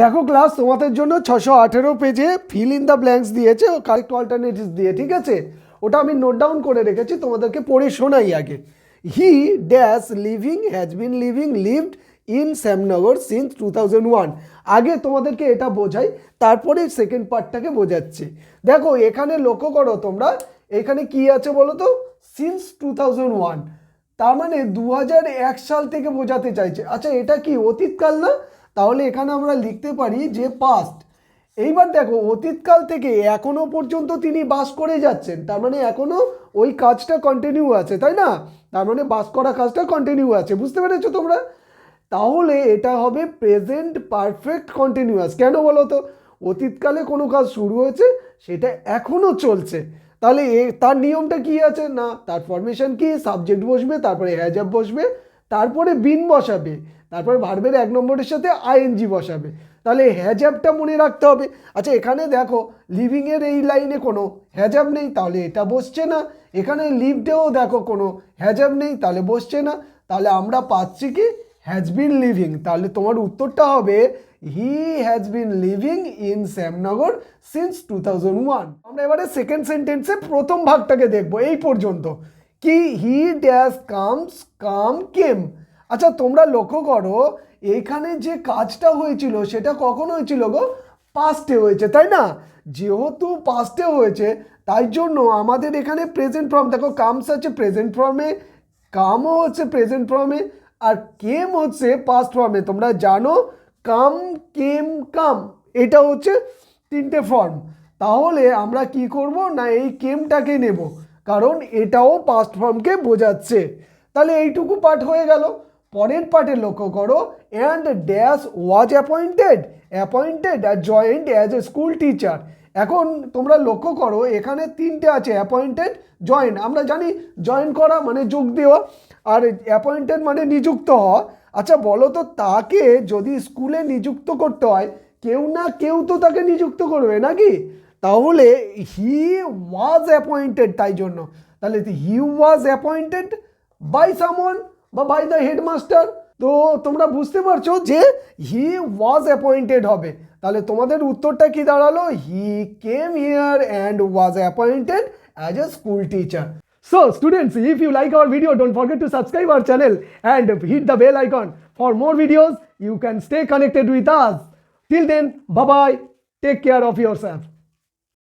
দেখো ক্লাস তোমাদের জন্য 618 পেজে ফিল ইন দ্য ব্ল্যাঙ্কস দিয়েছে ও কারেক্ট অল্টারনেটিভস দিয়ে, ঠিক আছে? ওটা আমি নোট ডাউন করে রেখেছি, তোমাদেরকে পড়ে শোনাই আগে। He dash living has been living lived in Shyamnagar since 2001। আগে তোমাদেরকে এটা বোঝাই, তারপরে সেকেন্ড পার্টটাকে বোঝাচ্ছি। দেখো এখানে লক্ষ্য করো তোমরা, এখানে কি আছে বলো তো, সিন্স 2001, তার মানে 2001 সাল থেকে বোঝাতে চাইছে। আচ্ছা এটা কি অতীতকাল না? তাহলে এখানে আমরা লিখতে পারি যে পাস্ট। এইবার দেখো অতীতকাল থেকে এখনো পর্যন্ত তিনি বাস করে যাচ্ছেন, তার মানে এখনো ওই কাজটা কন্টিনিউ আছে, তাই না? তার মানে বাস করা কাজটা কন্টিনিউ আছে, বুঝতে পেরেছো তোমরা? তাহলে এটা হবে প্রেজেন্ট পারফেক্ট কন্টিনিউয়াস। কেন বলো তো? অতীতকালে কোনো কাজ শুরু হয়েছে, সেটা এখনও চলছে। তাহলে তার নিয়মটা কি আছে না, তার ফরমেশন কি, সাবজেক্ট বসবে, তারপরে হ্যাজ বসবে, তারপরে বিন বসাবে, তারপরে ভার্বের 1 নম্বরের সাথে আইএনজি বসাবে। তাহলে হ্যাজঅ্যাপটা মনে রাখতে হবে। আচ্ছা এখানে দেখো লিভিংয়ের এই লাইনে কোনো হ্যাজঅ্যাপ নেই, তাহলে এটা বসছে না। এখানে লিভডেও দেখো কোনো হ্যাজঅ্যাপ নেই, তাহলে বসছে না। তাহলে আমরা পাচ্ছি কি হ্যাজ বিন লিভিং। তাহলে তোমার উত্তরটা হবে he has been living in Shyamnagar since 2001। আমরা এবারে সেকেন্ড সেন্টেন্সে প্রথম ভাগটাকে দেখবো এই পর্যন্ত, কি হি ড্যাশ কামস কাম কেম। আচ্ছা তোমরা লক্ষ্য করো এইখানে যে কাজটা হয়েছিল সেটা কখন হয়েছিল গো? পাস্টে হয়েছে, তাই না? যেহেতু পাস্টে হয়েছে তাই জন্য আমাদের এখানে প্রেজেন্ট ফর্ম, দেখো কামস আছে প্রেজেন্ট ফর্মে, কামও হচ্ছে প্রেজেন্ট ফর্মে, আর কেম হচ্ছে পাস্ট ফর্মে। তোমরা জানো কাম কেম কাম, এটা হচ্ছে তিনটে ফর্ম। তাহলে আমরা কি করব না, এই কেমটাকে নেব, কারণ এটাও পাস্ট ফর্মকে বোঝাচ্ছে। তাহলে এইটুকু পার্ট হয়ে গেল। পরের পার্টে লক্ষ্য করো, অ্যান্ড ড্যাশ ওয়াজ অ্যাপয়েন্টেড আর joined as a school teacher. এখন তোমরা লক্ষ্য করো এখানে তিনটে আছে, অ্যাপয়েন্টেড, জয়েন। আমরা জানি জয়েন করা মানে যোগ দেওয়া, আর অ্যাপয়েন্টেড মানে নিযুক্ত হওয়া। আচ্ছা বলো তো, তাকে যদি স্কুলে নিযুক্ত করতে হয়, কেউ না কেউ তো তাকে নিযুক্ত করবে নাকি? তাহলে হি ওয়াজ অ্যাপয়েন্টেড, তাই জন্য তাহলে হি ওয়াজ অ্যাপয়েন্টেড বাই সামওয়ান বা বাই দ্য হেডমাস্টার। তো তোমরা বুঝতে পারছো যে হি ওয়াজ অ্যাপয়েন্টেড হবে। তাহলে তোমাদের উত্তরটা কি দাঁড়ালো? He came here and was appointed as a school teacher. So students, if you like our video, don't forget to subscribe our channel and hit the bell icon. For more videos, you can stay connected with us. Till then, bye bye. Take care of yourself.